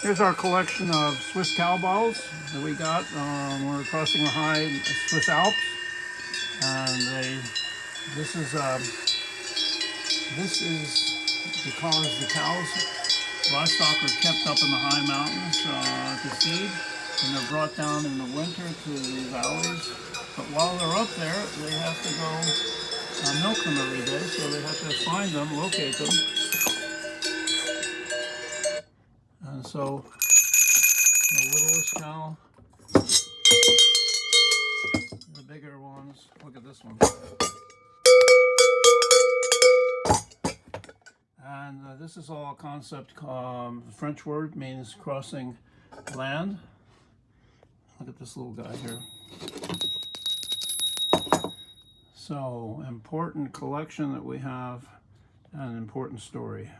Here's our collection of Swiss cow balls that we got when we were crossing the high Swiss Alps. And this is because the livestock are kept up in the high mountains to feed, and they're brought down in the winter to the valleys. But while they're up there, they have to go milk them every day, so they have to find them, locate them. And so the littlest cow, the bigger ones, look at this one. And this is all a concept. French word means crossing land. Look at this little guy here. So, important collection that we have, and an important story.